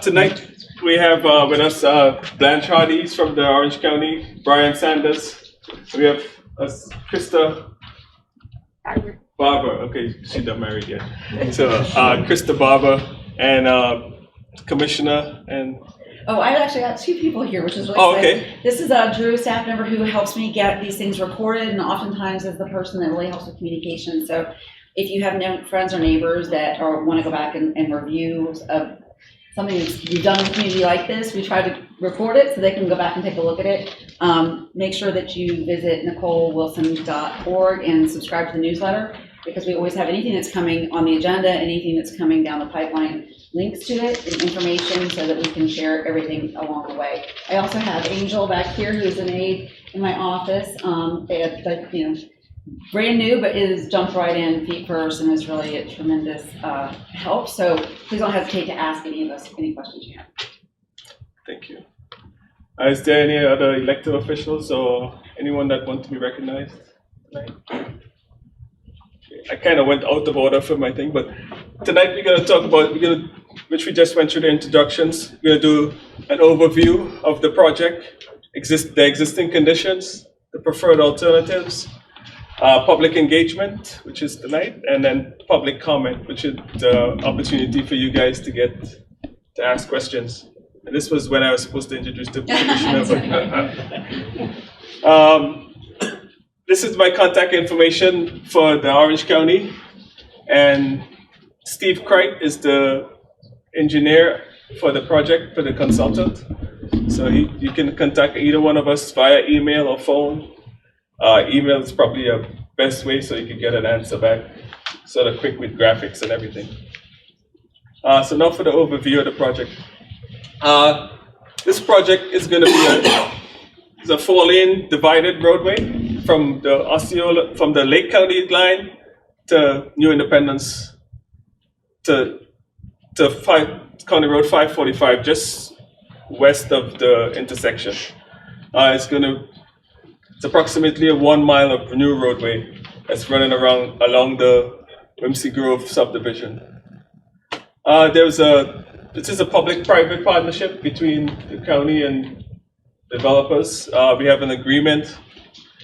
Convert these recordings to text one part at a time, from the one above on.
Tonight we have with us Blanche Hardy from the Orange County, Brian Sanders. We have Krista Barber. Okay, she's not married yet. So Krista Barber and Commissioner and. Oh, I actually got two people here, which is really exciting. Okay. This is Drew, a staff member who helps me get these things recorded, and oftentimes is the person that really helps with communication. So if you have friends or neighbors that want to go back and review something that we've done in a community like this, we try to record it so they can go back and take a look at it. Make sure that you visit NicoleWilson.org and subscribe to the newsletter, because we always have anything that's coming on the agenda, anything that's coming down the pipeline, links to it and information so that we can share everything along the way. I also have Angel back here, who's an aide in my office. Brand new, but is jumped right in feet first and is really a tremendous help. So please don't hesitate to ask any of us any questions you have. Thank you. Is there any other elected officials or anyone that wants to be recognized tonight? I kind of went out of order for my thing, but tonight we're going to talk about, which we just went through the introductions. We're going to do an overview of the project, the existing conditions, the preferred alternatives, public engagement, which is tonight, and then public comment, which is the opportunity for you guys to ask questions. And this was when I was supposed to introduce the commissioner. This is my contact information for the Orange County, and Steve Cricht is the engineer for the project, for the consultant. So you can contact either one of us via email or phone. Email is probably a best way so you can get an answer back, sort of quick with graphics and everything. So now for the overview of the project. This project is going to be a 4-lane divided roadway from the Lake County line to New Independence to County Road 545, just west of the intersection. It's approximately a 1 mile of new roadway that's running along the Whimsy Grove subdivision. This is a public-private partnership between the county and developers. We have an agreement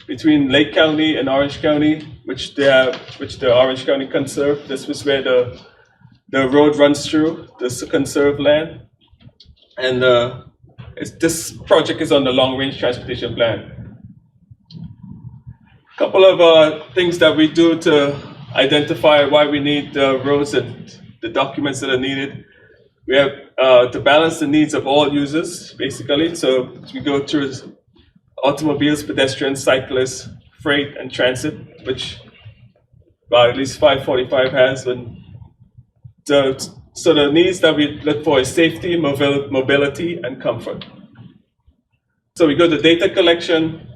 between Lake County and Orange County, which the Orange County conserved. This was where the road runs through, this conserved land. And this project is on the long-range transportation plan. Couple of things that we do to identify why we need the roads and the documents that are needed. We have to balance the needs of all users, basically. So we go through automobiles, pedestrians, cyclists, freight, and transit, which at least 545 has. So the needs that we look for is safety, mobility, and comfort. So we go to data collection.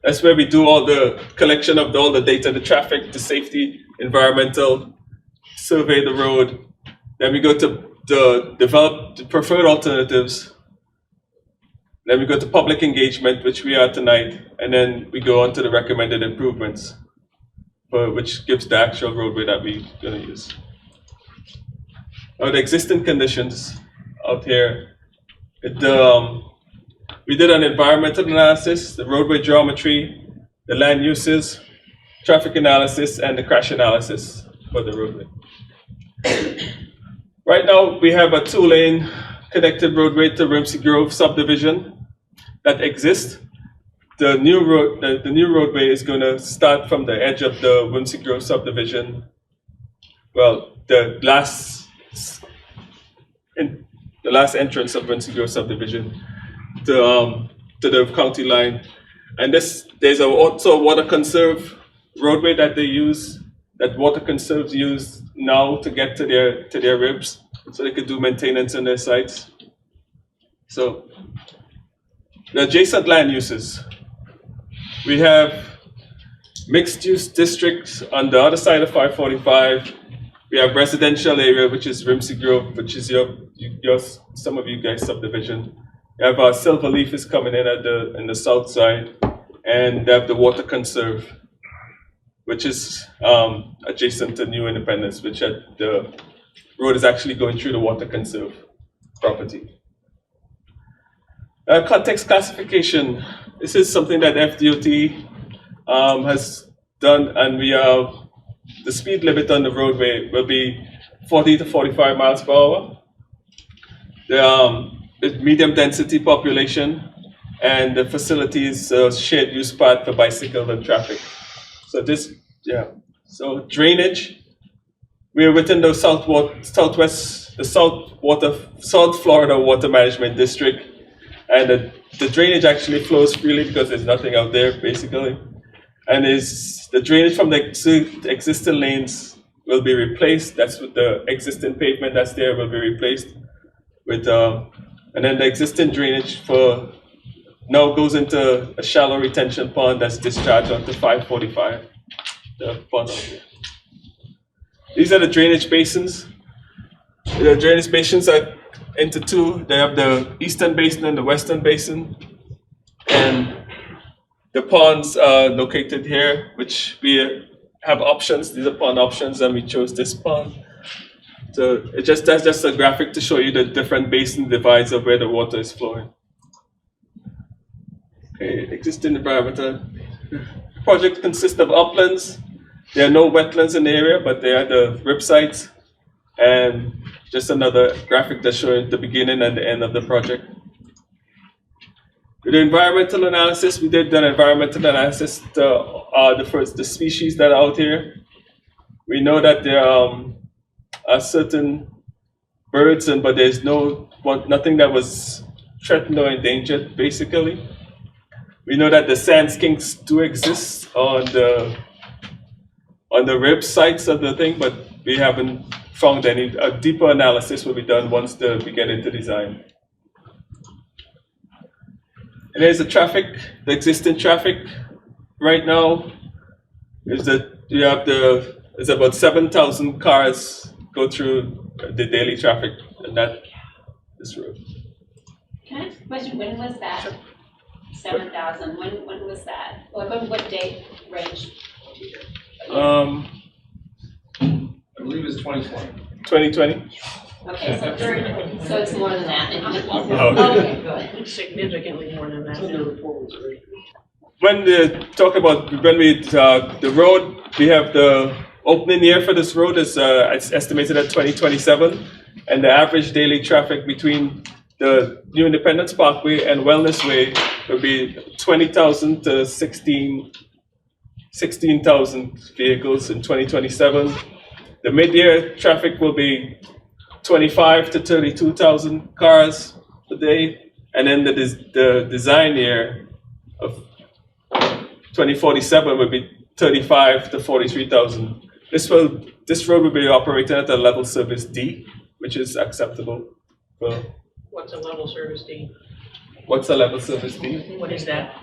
That's where we do all the collection of all the data, the traffic, the safety, environmental, survey the road. Then we go to develop the preferred alternatives. Then we go to public engagement, which we are tonight. And then we go on to the recommended improvements, which gives the actual roadway that we're going to use. Now, the existing conditions out here. We did an environmental analysis, the roadway geometry, the land uses, traffic analysis, and the crash analysis for the roadway. Right now, we have a 2-lane connected roadway to Whimsy Grove subdivision that exists. The new roadway is going to start from the edge of the Whimsy Grove subdivision. Well, the last entrance of Whimsy Grove subdivision to the county line, and there's also a water conserve roadway that they use, that water conserves use now to get to their ribs, so they could do maintenance on their sites. So the adjacent land uses, we have mixed use districts on the other side of 545. We have residential area, which is Whimsy Grove, which is some of you guys subdivision. We have Silverleaf is coming in the south side, and they have the water conserve, which is adjacent to New Independence, which at the road is actually going through the water conserve property. Context classification. This is something that FDOT has done, and the speed limit on the roadway will be 40 to 45 miles per hour. The medium density population, and the facilities shared use path for bicycle and traffic. So So drainage. We're within the South Florida Water Management District, and the drainage actually flows freely because there's nothing out there basically. And the drainage from the existing lanes will be replaced. That's with the existing pavement that's there will be replaced with, and then the existing drainage now goes into a shallow retention pond that's discharged onto 545. The pond out there. These are the drainage basins. The drainage basins are into two. They have the eastern basin and the western basin. And the ponds are located here, which we have options. These are pond options, and we chose this pond. So that's just a graphic to show you the different basin divides of where the water is flowing. Okay, existing environmental. The project consists of uplands. There are no wetlands in the area, but there are the rip sites, and just another graphic that's showing the beginning and the end of the project. With the environmental analysis, we did an environmental analysis the species that are out here. We know that there are certain birds, but there's nothing that was threatened or endangered, basically. We know that the sand skinks do exist on the rib sites of the thing, but we haven't found any. A deeper analysis will be done once we get into design. And there's the existing traffic. Right now, there's about 7,000 cars go through the daily traffic on this road. Can I ask a question? When was that? 7,000. When was that? What date range? I believe it's 2020. 2020. Okay, so it's more than that. Okay. Good. Significantly more than that. When the road, we have the opening year for this road is it's estimated at 2027, and the average daily traffic between the new Independence Parkway and Wellness Way will be 20,000 to 16,000 vehicles in 2027. The mid-year traffic will be 25 to 32,000 cars a day, and then the design year of 2047 will be 35 to 43,000. This road will be operated at a level service D, which is acceptable. What's a level service D? What's a level service D? What is that?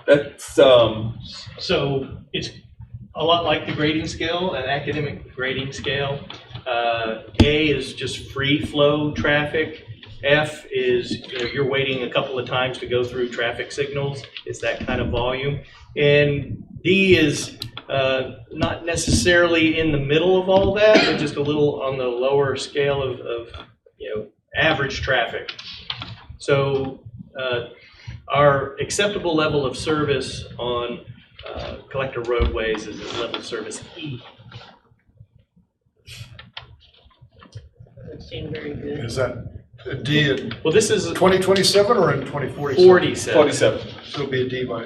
That's So it's a lot like the grading scale, an academic grading scale. A is just free flow traffic. F is you're waiting a couple of times to go through traffic signals. It's that kind of volume. And D is not necessarily in the middle of all that, but just a little on the lower scale of average traffic. So our acceptable level of service on collector roadways is a level service E. That seemed very good. Is that a D in Well, this is 2027 or in 2047? 47. 47. So it'll be a D by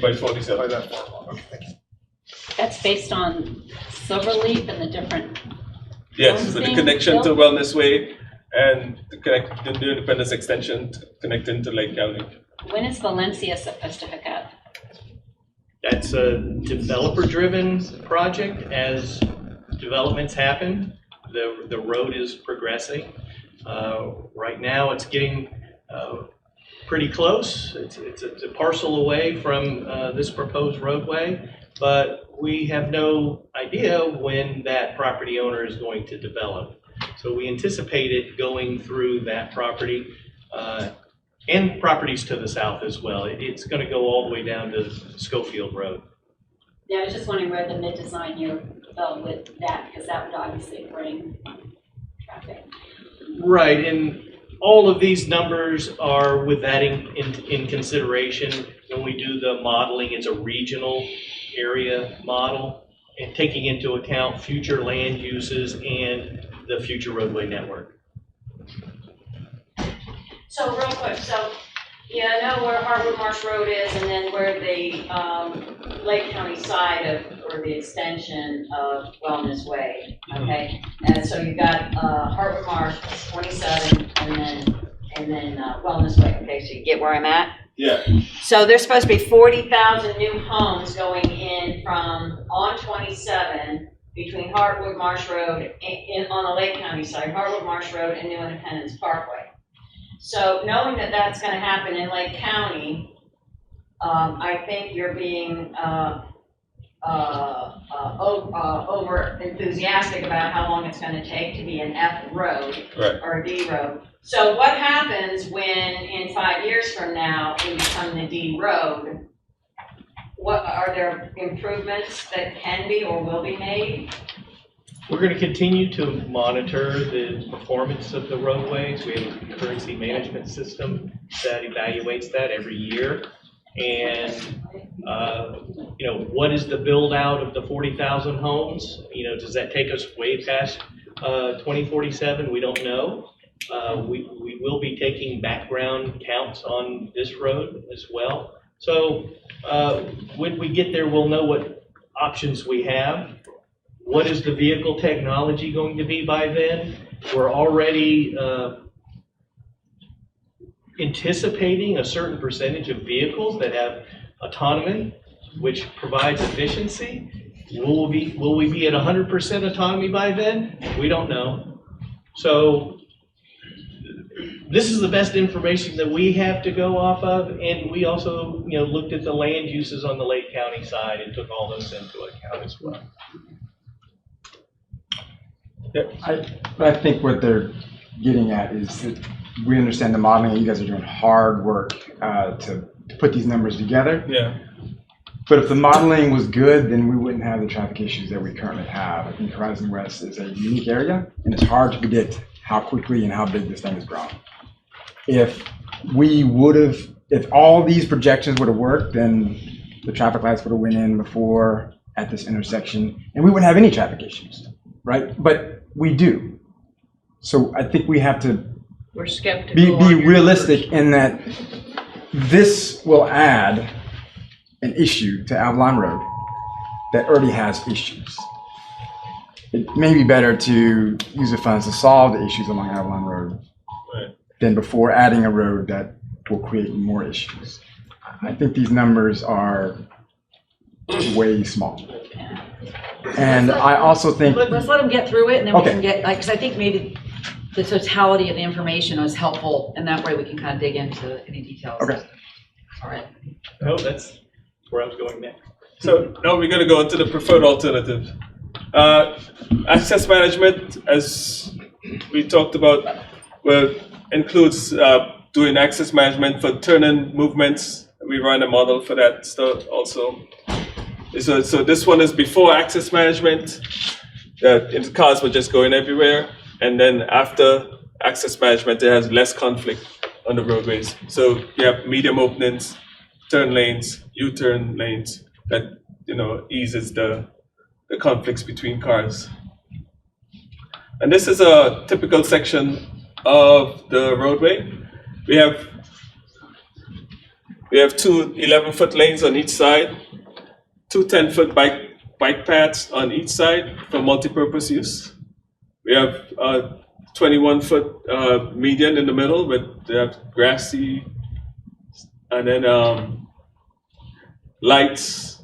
By 47. that far along. Okay, thank you. That's based on Silverleaf and the different. Yes, so the Thing connection to built? Wellness Way and the new Independence Extension connecting to Lake County. When is Valencia supposed to hook up? That's a developer-driven project. As developments happen, the road is progressing. Right now, it's getting pretty close. It's a parcel away from this proposed roadway, but we have no idea when that property owner is going to develop. So we anticipate it going through that property and properties to the south as well. It's going to go all the way down to Schofield Road. Yeah, I was just wondering where the mid-design here fell with that, because that would obviously bring traffic. Right, and all of these numbers are with that in consideration. When we do the modeling, it's a regional area model and taking into account future land uses and the future roadway network. So real quick, so, yeah, I know where Harwood Marsh Road is and then where the Lake County side of, or the extension of Wellness Way, okay? And so you've got Harwood Marsh, 27, and then Wellness Way, okay, so you get where I'm at? Yeah. So there's supposed to be 40,000 new homes going in from on 27 between Harwood Marsh Road on the Lake County side, Harwood Marsh Road and New Independence Parkway. So knowing that that's going to happen in Lake County, I think you're being over enthusiastic about how long it's going to take to be an F road or a D road. So what happens when in 5 years from now we become the D road? What are there improvements that can be or will be made? We're going to continue to monitor the performance of the roadways. We have a currency management system that evaluates that every year. And, what is the build out of the 40,000 homes? Does that take us way past 2047? We don't know. We will be taking background counts on this road as well. So when we get there, we'll know what options we have. What is the vehicle technology going to be by then? We're already anticipating a certain percentage of vehicles that have autonomy, which provides efficiency. Will we be at 100% autonomy by then? We don't know. So this is the best information that we have to go off of, and we also looked at the land uses on the Lake County side and took all those into account as well. I think what they're getting at is that we understand the modeling, and you guys are doing hard work to put these numbers together. Yeah. But if the modeling was good, then we wouldn't have the traffic issues that we currently have. I think Horizon West is a unique area, and it's hard to predict how quickly and how big this thing has grown. If all these projections would have worked, then the traffic lights would have went in before at this intersection, and we wouldn't have any traffic issues, right? But we do. So I think we have to We're skeptical. be realistic in that this will add an issue to Avalon Road that already has issues. It may be better to use the funds to solve the issues along Avalon Road than before adding a road that will create more issues. I think these numbers are way small. And I also think... Let's let them get through it, and then we Okay. can get, because I think maybe the totality of the information was helpful, and that way we can kind of dig into any details. Okay. All right. No, that's where I was going next. So now we're going to go into the preferred alternative. Access management, as we talked about, includes doing access management for turn-in movements. We run a model for that stuff also. So this one is before access management. The cars were just going everywhere. And then after access management, it has less conflict on the roadways. So you have medium openings, turn lanes, U-turn lanes that eases the conflicts between cars. And this is a typical section of the roadway. We have two 11-foot lanes on each side, two 10-foot bike paths on each side for multi-purpose use. We have a 21-foot median in the middle with grassy, and then lights.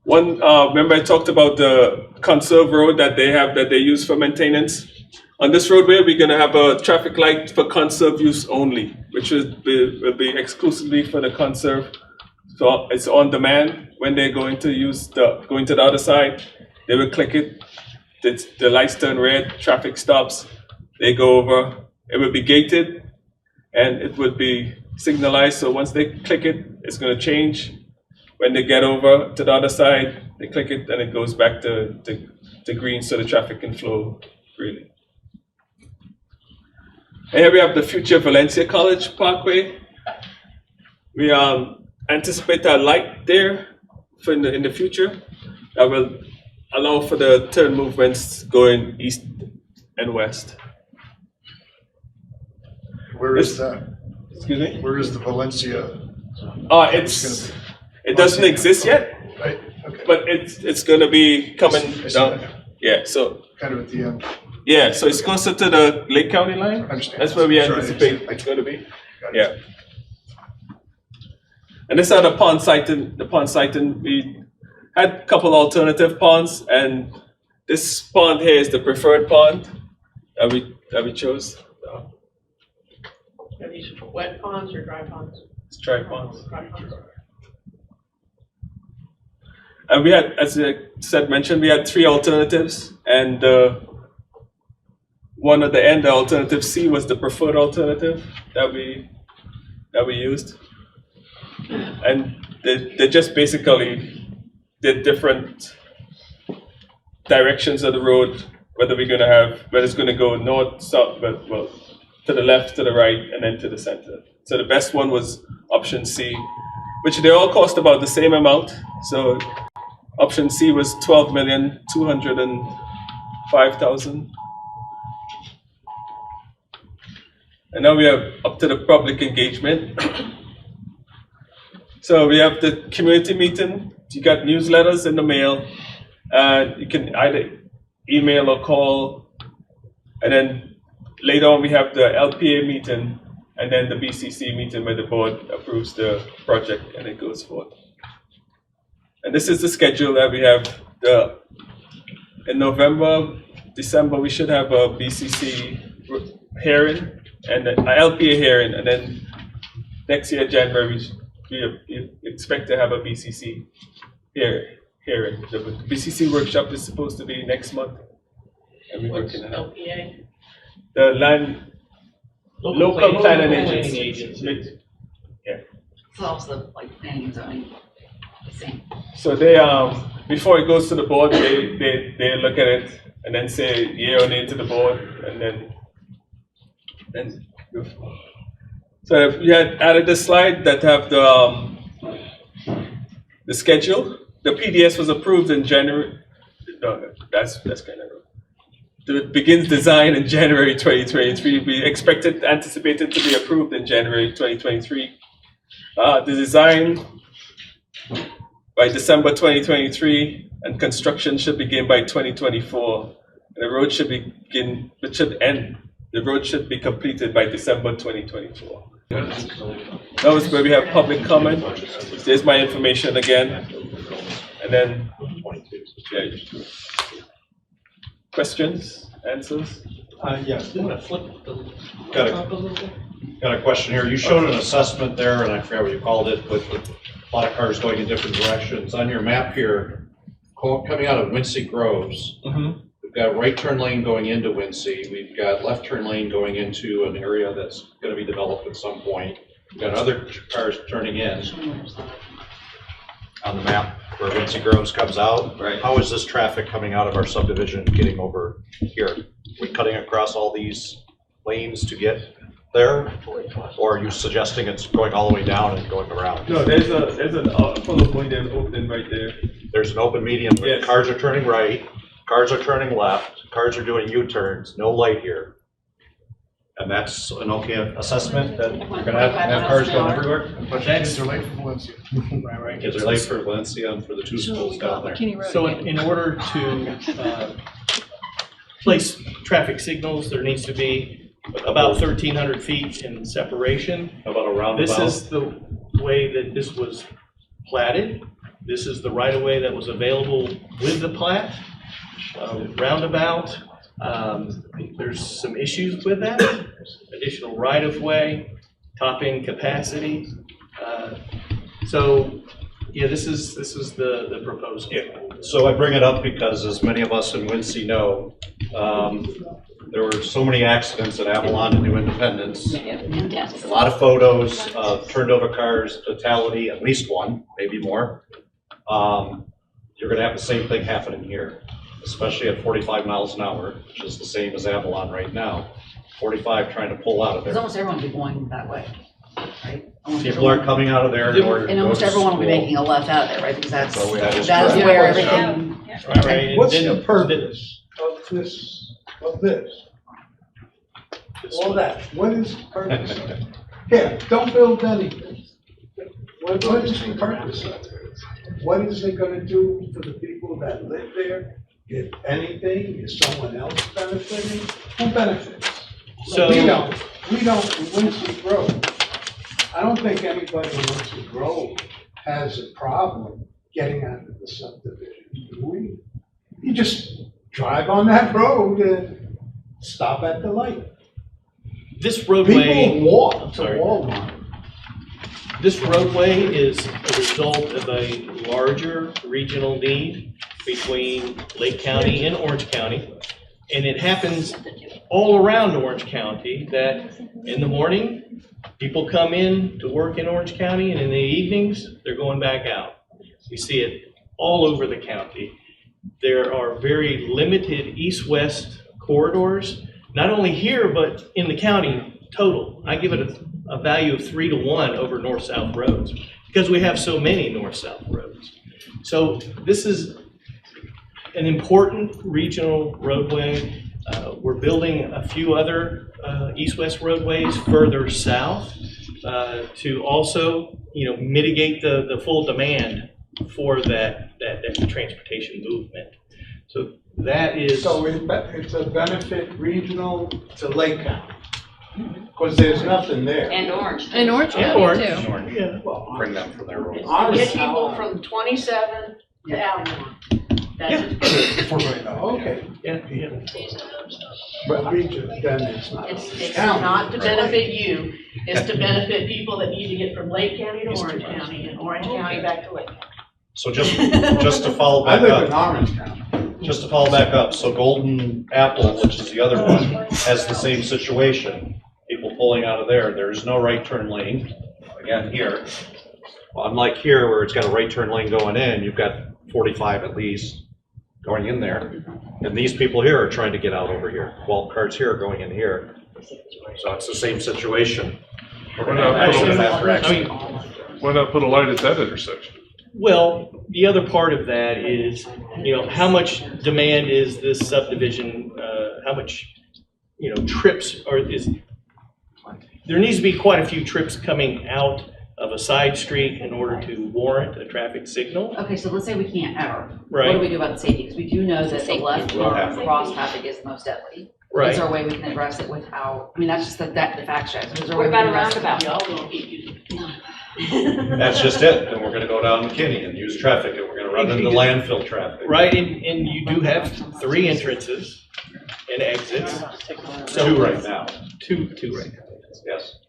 Remember I talked about the conserve road that they use for maintenance. On this roadway, we're going to have a traffic light for conserve use only, which will be exclusively for the conserve. So it's on demand. When they're going to the other side, they will click it. The lights turn red, traffic stops. They go over. It will be gated, and it would be signalized. So once they click it, it's going to change. When they get over to the other side, They click it and it goes back to green so the traffic can flow freely. And here we have the future Valencia College Parkway. We anticipate a light there for in the future that will allow for the turn movements going east and west. Where is that? Excuse me? Where is the Valencia? It doesn't exist yet, Right, okay. but it's gonna be coming I see down. that. Yeah, so Kind of at the end. yeah, so it's closer to the Lake County line. I understand. That's where we Sorry, I anticipate understand. it's gonna be. Got it. Yeah. And this are the pond siting. We had a couple alternative ponds, and this pond here is the preferred pond that we chose. So Are these wet ponds or dry ponds? it's dry ponds. Dry ponds. And we had, as I mentioned, we had 3 alternatives, and one at the end, the alternative C, was the preferred alternative that we used. And they just basically did different directions of the road, whether it's going to go north, south, well, to the left, to the right, and then to the center. So the best one was option C, which they all cost about the same amount. So option C was $12,205,000. And now we have up to the public engagement. So we have the community meeting. You got newsletters in the mail. You can either email or call. And then later on we have the LPA meeting and then the BCC meeting where the board approves the project and it goes forth. And this is the schedule that we have. In November, December, we should have a BCC hearing and an LPA hearing, and then next year, January, we expect to have a BCC hearing. The BCC workshop is supposed to be next month, and we're What's working on it. LPA? The land local planning agency. It's also like planning and zoning, same. So they before it goes to the board, they look at it and then say yay or nay to the board, and then go. So we had added a slide that have the schedule. The PDS was approved in January. No, that's kind of wrong. It begins design in January 2023. We anticipated to be approved in January 2023. The design by December 2023, and construction should begin by 2024. The road should begin, it should end. The road should be completed by December 2024. That was where we have public comment. There's my information again. And then, yeah. Questions, answers? Yes. Do you want to flip the Got top a little bit? a question here. You showed an assessment there, and I forgot what you called it, with a lot of cars going in different directions. On your map here, coming out of Wincy Groves, we've got right turn lane going into Wincy. We've got left turn lane going into an area that's going to be developed at some point. We've got other cars turning in on the map where Wincy Groves comes out. Right. How is this traffic coming out of our subdivision getting over here? We cutting across all these lanes to get there? Or are you suggesting it's going all the way down and going around? No, there's an full point there's opening right there. There's an open median, but Yes. cars are turning right, cars are turning left, cars are doing U-turns, no light here. And that's an okay assessment that you're gonna have cars going everywhere? But kids are late for Valencia. Right. Kids are late for Valencia and for the two schools down there. So in order to place traffic signals, there needs to be about 1,300 feet in separation. How about a roundabout? This is the way that this was platted. This is the right-of-way that was available with the plat. Roundabout, there's some issues with that. Additional right-of-way, topping capacity. So, yeah, this is the proposal. Yeah. So I bring it up because, as many of us in Wincy know, there were so many accidents at Avalon and New Independence. A lot of photos of turned over cars, fatality, at least one, maybe more. you're gonna have the same thing happening here, especially at 45 miles an hour, which is the same as Avalon right now. 45 trying to pull out of Because there. almost everyone will be going that way, right? Almost People are everyone- coming out of there in order to And go almost to everyone will be school. making a left out of there, right? Because That is that's correct. where Yeah. everything. Right, and What's then- the purpose of this? All that, what is the purpose of it? Yeah, don't build anything. What is the purpose of it? What is it gonna do for the people that live there? If anything, is someone else benefiting? Who benefits? So- We don't in Wincy Grove. I don't think anybody in Wincy Grove has a problem getting out of the subdivision, do we? You just drive on that road and stop at the light. This roadway. People walk to Sorry. Walmart. This roadway is a result of a larger regional need between Lake County and Orange County. And it happens all around Orange County that in the morning, people come in to work in Orange County, and in the evenings, they're going back out. We see it all over the county. There are very limited east-west corridors, not only here, but in the county total. I give it a value of 3 to 1 over north-south roads because we have so many north-south roads. So this is an important regional roadway. We're building a few other east-west roadways further south to also, mitigate the full demand for that transportation movement. So that is. So it's a benefit regional to Lake County, because there's nothing there. And Orange. In Orange Yeah, County Orange. too. Yeah. Well, Bring them from their road. Get people from 27 to Allen. That's it. Okay, Yeah. but region, then it's not. It's not to benefit you, it's to benefit people that need to get from Lake County to Orange County and Orange County back to Lake County. So just to follow I back live in up, Orange County. just to follow back up, so Golden Apple, which is the other one, has the same situation. People pulling out of there, there's no right turn lane, again, here. Unlike here, where it's got a right turn lane going in, you've got 45 at least going in there. And these people here are trying to get out over here. 12 cars here are going in here. So it's the same situation. We're gonna have Actually, to that direction. Why not put a light at that intersection? Well, the other part of that is, how much demand is this subdivision, how much, trips there needs to be quite a few trips coming out of a side street in order to warrant a traffic signal. Okay, so let's say we can't ever. Right. What do we do about the safety? Because we do know that the left We'll have to. cross traffic is the most deadly. Right. Is there a way we can address it without, that's just the fact check. Is there a What way we about can a address it? roundabout? Y'all don't keep using. That's just it, and we're gonna go down McKinney and use traffic, and we're gonna run into landfill traffic. Right, and you do have 3 entrances and exits. So 2 right now, Two right now. yes.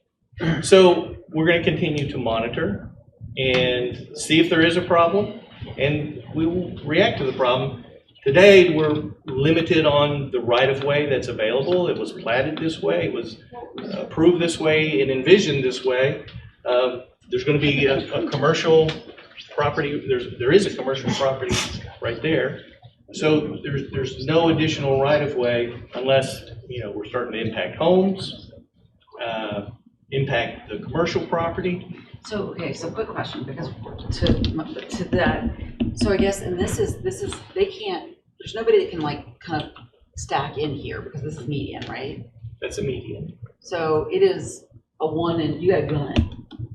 So we're going to continue to monitor and see if there is a problem, and we will react to the problem. Today, we're limited on the right-of-way that's available. It was platted this way, it was approved this way, and envisioned this way. There's going to be a commercial property, there is a commercial property right there. So there's no additional right-of-way unless, we're starting to impact homes, impact the commercial property. So, okay, so quick question, because to that, so I guess, and this is, they can't, there's nobody that can kind of stack in here because this is median, right? That's a median. So it is a 1 and you gotta gun it.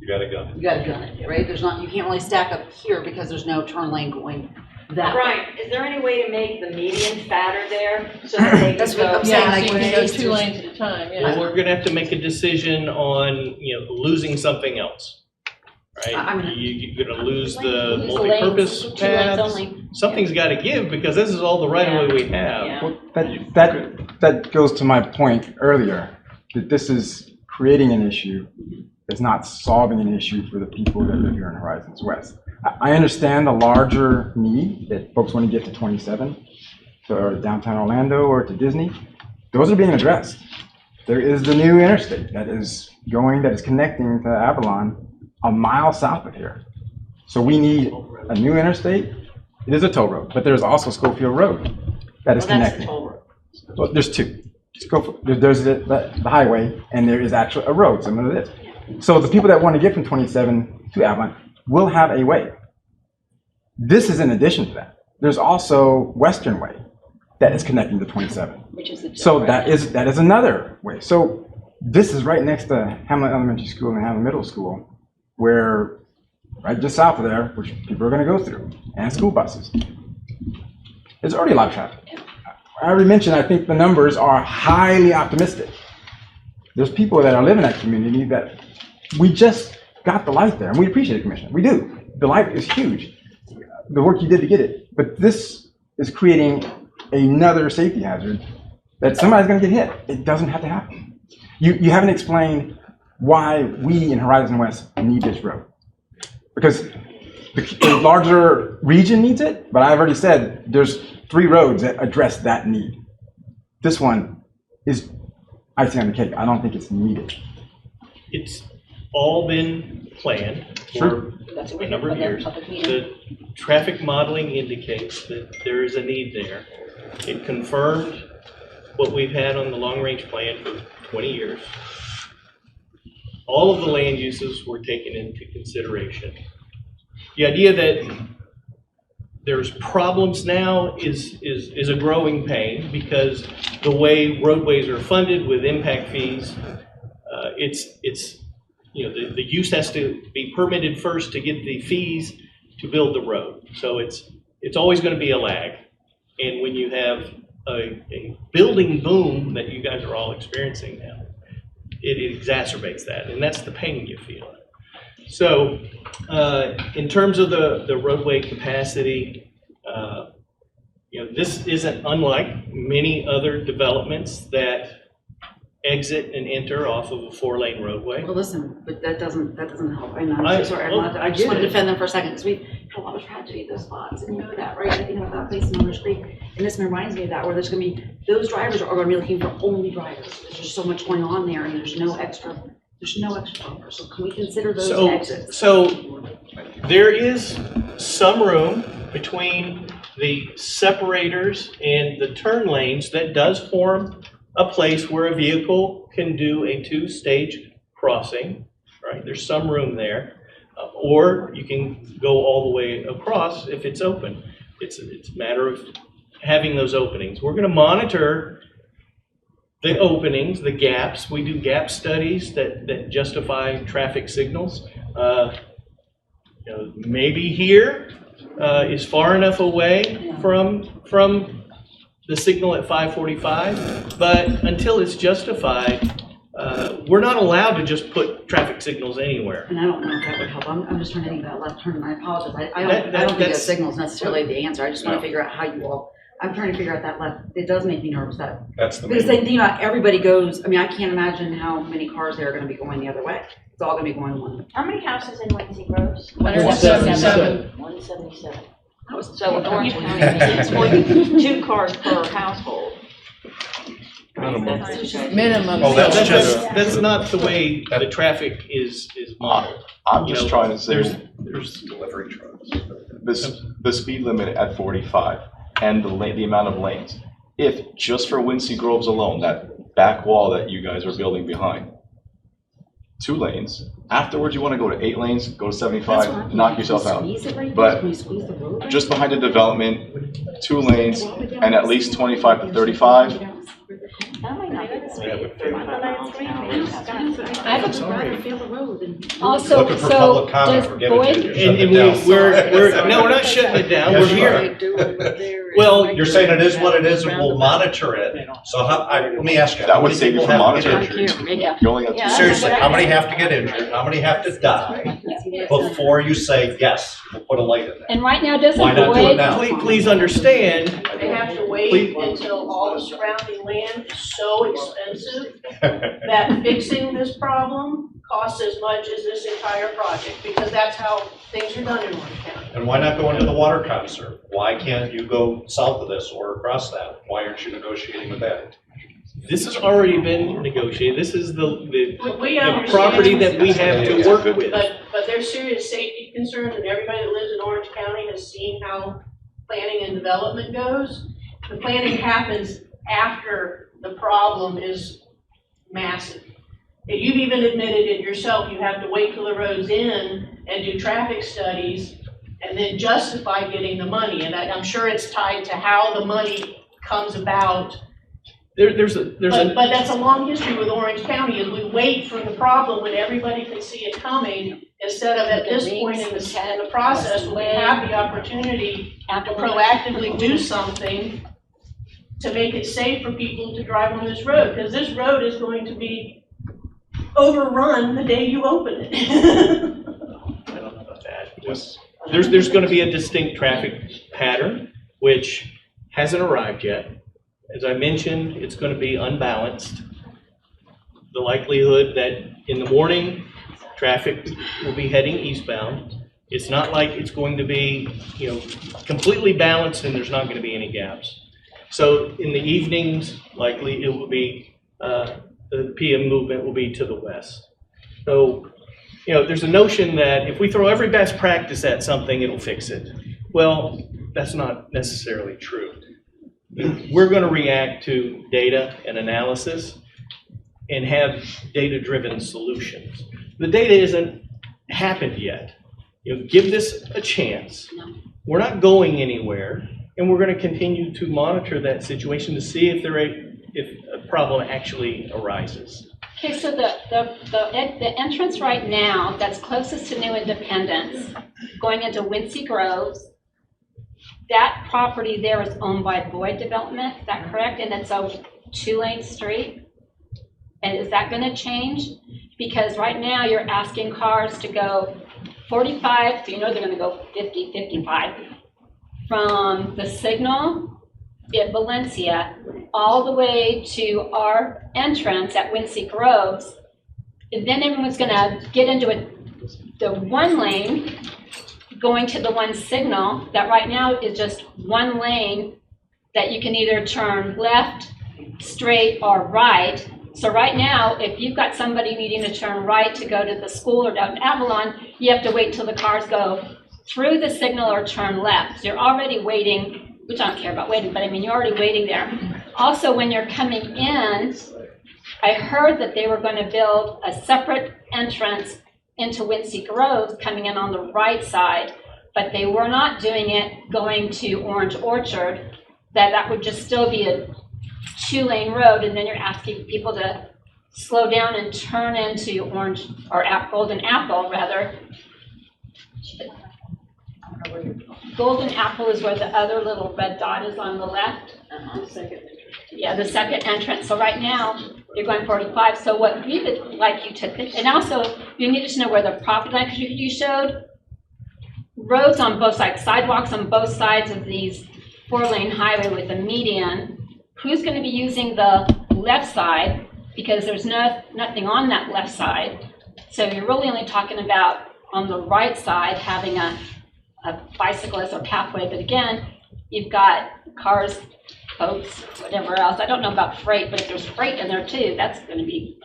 You gotta go. You gotta gun it, right? You can't really stack up here because there's no turn lane going that way. Brian, is there any way to make the median fatter there so that they That's can what go? I'm saying, Yeah, like, so when you it go is 2 to- lanes at a time, Well, yeah. we're gonna have to make a decision on, losing something else, right? I mean- You're gonna lose the Lose the multi-purpose lanes, 2 lanes paths. only. Something's gotta give because this is all the right-of-way we have. Yeah. Well, that goes to my point earlier, that this is creating an issue. It's not solving an issue for the people that live here in Horizons West. I understand the larger need that folks want to get to 27, to downtown Orlando or to Disney. Those are being addressed. There is the new interstate that is connecting to Avalon a mile south of here. So we need a new interstate It is a toll road, but there's also Schofield Road that is Well, that's connected. the toll road. Well, there's two. There's the highway, and there is actually a road, similar to this. So the people that want to get from 27 to Avalon will have a way. This is in addition to that. There's also Western Way that is connecting to 27. Which is the. So that is another way. So this is right next to Hamlin Elementary School and Hamlin Middle School, where right just south of there, which people are going to go through, and school buses. There's already a lot of traffic. I already mentioned, I think the numbers are highly optimistic. There's people that are living in that community that we just got the light there, and we appreciate it, Commissioner. We do. The light is huge, the work you did to get it. But this is creating another safety hazard that somebody's going to get hit. It doesn't have to happen. You haven't explained why we in Horizon West need this road. Because the larger region needs it, but I've already said there's 3 roads that address that need. This one is icing on the cake. I don't think it's needed. It's all been planned for a number of years. The traffic modeling indicates that there is a need there. It confirmed what we've had on the long-range plan for 20 years. All of the land uses were taken into consideration. The idea that there's problems now is a growing pain because the way roadways are funded with impact fees, it's you know, the use has to be permitted first to get the fees to build the road. So it's always going to be a lag. And when you have a building boom that you guys are all experiencing now, it exacerbates that, and that's the pain you feel. So in terms of the roadway capacity, you know, this isn't unlike many other developments that exit and enter off of a 4-lane roadway. Well, listen, but that doesn't help. And I'm so sorry, I just want to defend them for a second, because we've had a lot of tragedy at those spots, and you know that, right? I think about that place in Mother's Creek, and this reminds me of that, where there's going to be, those drivers are going to be looking for only drivers. There's just so much going on there, and there's no extra bumper. So can we consider those exits? So there is some room between the separators and the turn lanes that does form a place where a vehicle can do a 2-stage crossing, right? There's some room there. Or you can go all the way across if it's open. It's a matter of having those openings. We're going to monitor the openings, the gaps. We do gap studies that justify traffic signals. You know, maybe here is far enough away from the signal at 545, but until it's justified, we're not allowed to just put traffic signals anywhere. And I don't know if that would help. I'm just trying to think about left turn, and I apologize. I don't think a signal is necessarily the answer. I just want to figure out how you all, I'm trying to figure out that left. It does make me nervous that. That's the Because main. the thing about everybody goes, I mean, I can't imagine how many cars there are going to be going the other way. It's all going to be going one way. How many houses in Lindsay Groves? 177. 177. So So in Orange County, it's 2 cars per household. Minimum. Oh, that's just- That's not the way the traffic is modeled. I'm You just know, trying to say, There's Delivery trucks. the speed limit at 45 and the amount of lanes. If just for Wincy Groves alone, that back wall that you guys are building behind, 2 lanes. Afterwards, you want to go to 8 lanes, go to 75, knock yourself out. But just behind the development, 2 lanes, and at least 25 to 35. That might not be the speed. Also, Looking for so public comment, does we're giving it to Boyd, you. And Shut it down. we're not shutting it down. Yes, We're you here. are. Well, You're saying it is what it is and we'll monitor it. So let me ask you. That how would many save you people from have to get monitoring. injured? You only got Yeah. 2. Seriously, how many have to get injured? How many have to die before you say, yes, we'll put a light in there? and right now, doesn't Why not do it Boyd, now? please understand, They have to wait until all the surrounding land is so expensive that fixing this problem costs as much as this entire project, because that's how things are done in Orange County. And why not go into the water conserve? Why can't you go south of this or across that? Why aren't you negotiating with that? this has already been negotiated. This is the We understand. property that we have to work with. But there's serious safety concerns, and everybody that lives in Orange County has seen how planning and development goes. The planning happens after the problem is massive. And you've even admitted it yourself, you have to wait till the road's in and do traffic studies and then justify getting the money. And I'm sure it's tied to how the money comes about. There's But that's a long history with Orange County, is we wait for the problem when everybody can see it coming, instead of at this point in the process, when we have the opportunity to proactively do something to make it safe for people to drive on this road, because this road is going to be overrun the day you open it. I don't know about that. There's going to be a distinct traffic pattern, which hasn't arrived yet. As I mentioned, it's going to be unbalanced. The likelihood that in the morning, traffic will be heading eastbound. It's not like it's going to be, completely balanced and there's not going to be any gaps. So in the evenings, likely it will be, the PM movement will be to the west. So, there's a notion that if we throw every best practice at something, it'll fix it. Well, that's not necessarily true. We're going to react to data and analysis and have data-driven solutions. The data isn't happened yet. Give this a chance. We're not going anywhere, and we're going to continue to monitor that situation to see if a problem actually arises. Okay, so the entrance right now that's closest to New Independence, going into Wincy Groves, that property there is owned by Boyd Development, is that correct? And it's a 2-lane street? And is that going to change? Because right now you're asking cars to go 45, so they're going to go 50, 55, from the signal at Valencia all the way to our entrance at Wincy Groves. And then everyone's going to get into the 1 lane going to the 1 signal that right now is just 1 lane that you can either turn left, straight, or right. So right now, if you've got somebody needing to turn right to go to the school or down to Avalon, you have to wait till the cars go through the signal or turn left. So you're already waiting, which I don't care about waiting, but you're already waiting there. Also, when you're coming in, I heard that they were going to build a separate entrance into Wincy Groves coming in on the right side, but they were not doing it going to Orange Orchard, that would just still be a 2-lane road, and then you're asking people to slow down and turn into Golden Apple, rather. Golden Apple is where the other little red dot is on the left. Yeah, the second entrance. So right now, you're going 45. So what we would like you to think, and also you needed to know where the property line, because you showed roads on both sides, sidewalks on both sides of these 4-lane highway with a median. Who's going to be using the left side? Because there's nothing on that left side. So you're really only talking about on the right side having a bicyclist or pathway. But again, you've got cars, boats, whatever else. I don't know about freight, but if there's freight in there too, that's going to be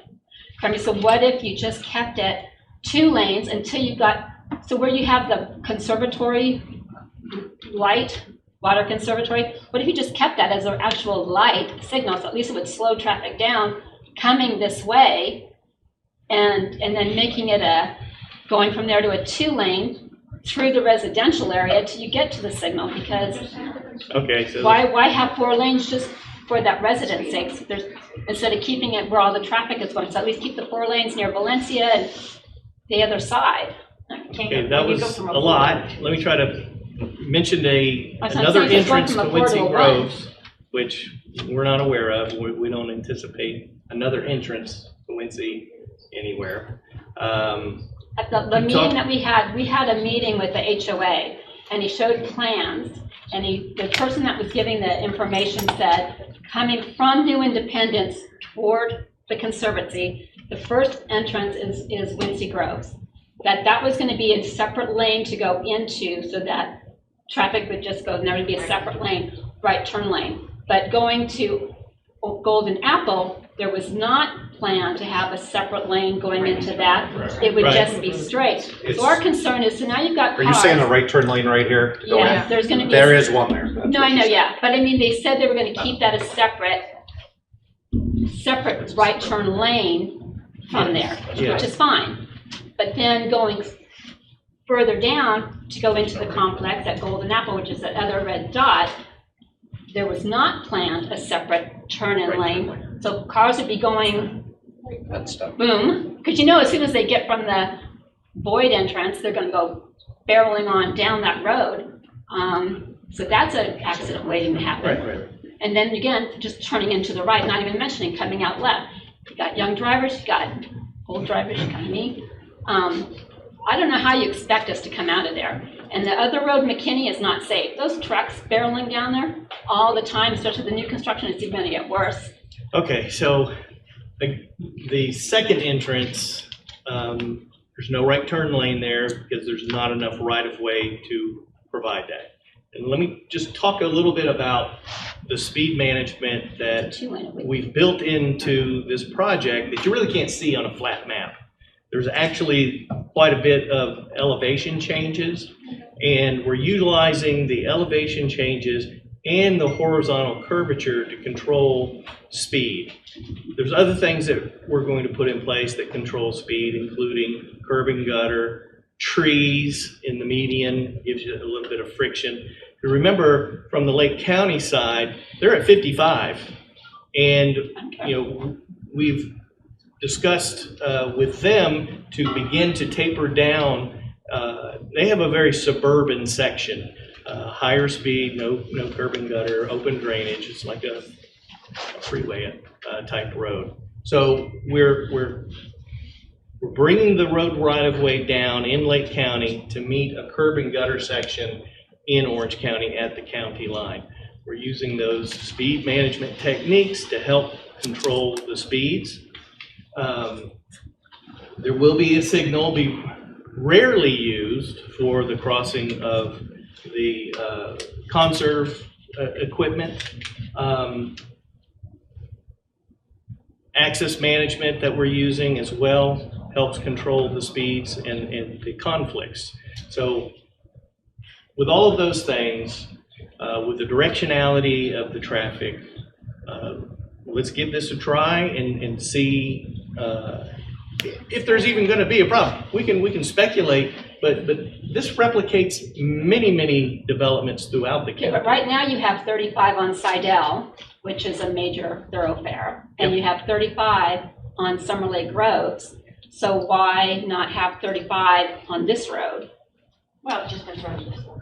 crummy. So what if you just kept it 2 lanes until you got, so where you have the conservatory light, water conservatory, what if you just kept that as an actual light signal, so at least it would slow traffic down coming this way, and then making it going from there to a 2-lane through the residential area till you get to the signal, because Okay, so why have 4 lanes just for that resident's sake? Instead of keeping it where all the traffic is going, so at least keep the 4 lanes near Valencia and the other side. okay, that was a lot. Let me try to mention That's what I'm another saying, just going entrance to from a 4 to a Wincy 1. Groves, which we're not aware of. We don't anticipate another entrance to Wincy anywhere. At the meeting that we had a meeting with the HOA, and he showed plans, and the person that was giving the information said, coming from New Independence toward the Conservancy, the first entrance is Wincy Groves. That was going to be a separate lane to go into, so that traffic would just go, and there would be a separate lane, right turn lane. But going to Golden Apple, there was not plan to have a separate lane going into that. It would Right. just be straight. So our concern is, so now you've got Are cars. you saying a right turn lane right here? Yeah, there's gonna be. There is one there. That's No, what I know, you're saying. yeah, but I mean, they said they were gonna keep that a separate right turn lane from there, Yeah. which is fine. But then going further down to go into the complex at Golden Apple, which is that other red dot, there was not planned a separate turn-in lane. So cars would be going That stuff. boom, because you know, as soon as they get from the Boyd entrance, they're gonna go barreling on down that road. So that's an accident waiting to happen. Right. And then again, just turning into the right, not even mentioning coming out left. You got young drivers, you got old drivers, you got me. I don't know how you expect us to come out of there. And the other road, McKinney, is not safe. Those trucks barreling down there all the time, especially the new construction, it's even gonna get worse. Okay, so the second entrance, there's no right turn lane there because there's not enough right-of-way to provide that. And let me just talk a little bit about the speed management that Two-lane. we've built into this project that you really can't see on a flat map. There's actually quite a bit of elevation changes, and we're utilizing the elevation changes and the horizontal curvature to control speed. There's other things that we're going to put in place that control speed, including curb and gutter, trees in the median, gives you a little bit of friction. Remember, from the Lake County side, they're at 55, and we've discussed with them to begin to taper down. They have a very suburban section, higher speed, no curb and gutter, open drainage. It's like a freeway type road. So we're bringing the road right of way down in Lake County to meet a curb and gutter section in Orange County at the county line. We're using those speed management techniques to help control the speeds. There will be a signal, rarely used for the crossing of the conserve equipment. Access management that we're using as well helps control the speeds and the conflicts. So with all of those things, with the directionality of the traffic, let's give this a try and see if there's even going to be a problem. We can speculate, but this replicates many developments throughout the Okay, county. but right now you have 35 on Sidell, which is a major thoroughfare, and you have 35 on Summer Lake Groves. So why not have 35 on this road? Well, just what's wrong with this one?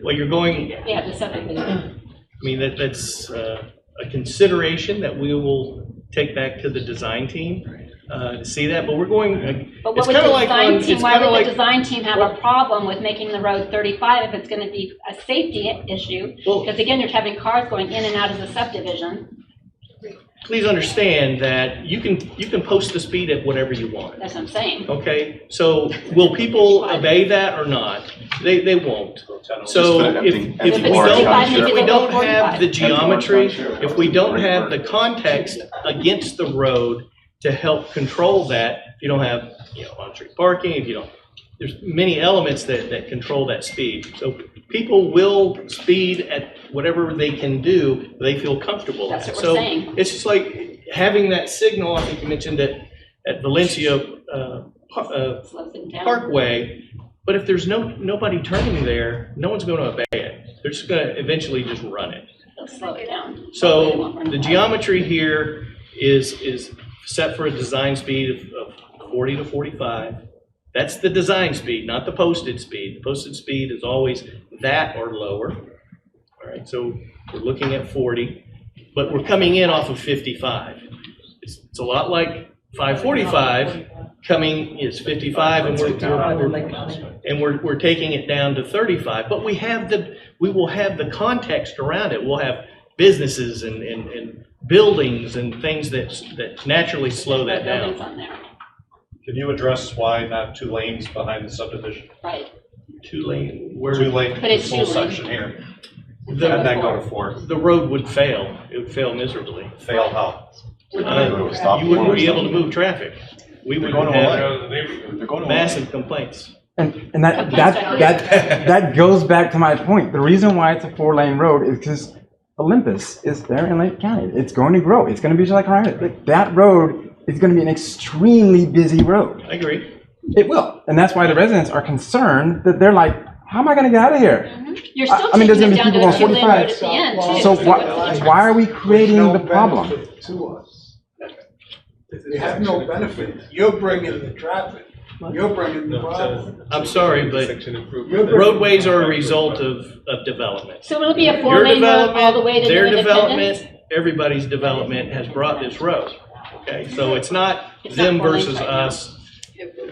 Well, you're going, Yeah, the subdivision. I mean, that's a consideration that we will take back to the design team to see that, but we're going, But it's what would kind the of like, design team, it's why kind of would like, the design team have a problem with making the road 35 if it's gonna be a safety issue? well, Because again, you're having cars going in and out of the subdivision. please understand that you can post the speed at whatever you want. That's what I'm saying. Okay, so will people obey that or not? They won't. So put an if empty- we empty If it's warrant 35, on don't, if maybe we they'll don't go have 45. the geometry, Empty if we don't warrant. have the context against the road to help control that, if you don't have, on-street parking, if you don't, there's many elements that control that speed. So people will speed at whatever they can do, they feel comfortable at. That's what we're saying. So it's just like having that signal, I think you mentioned it at Valencia Slows it down. Parkway, but if there's nobody turning there, no one's going to obey it. They're just going to eventually just run it. They'll slow it down. They So won't run the fast. geometry here is set for a design speed of 40 to 45. That's the design speed, not the posted speed. The posted speed is always that or lower. All right, so we're looking at 40, but we're coming in off of 55. It's a lot like 545 coming is 55, and we're taking it down to 35. But we will have the context around it. We'll have businesses and buildings and things that naturally slow that The buildings down. on there, Can you address why not 2 lanes behind the subdivision? right. 2 lane, 2 lane, Put it this whole 2 lane. section here, the and then go to 4. road would fail. It would fail miserably. Fail how? You wouldn't be able to move traffic. We would going to have They're going to massive complaints. And that goes back to my point. The reason why it's a 4-lane road is because Olympus is there in Lake County. It's going to grow. It's going to be just like Harriet. That road is going to be an extremely busy road. I agree. It will. And that's why the residents are concerned that they're like, how am I going to get out of here? You're still I mean, there's taking gonna it be down to people a on 2-lane road 45. at the end too. So what's the difference? why are we creating There's no the problem? benefit to us. You have no benefit. You're bringing the traffic. You're bringing the problem. I'm sorry, but Section improvement. roadways are a result of development. So it'll be a Your 4-lane road all the way to their New Independence? development, everybody's development has brought this road. Okay, so it's not It's them not 4 lanes versus right us.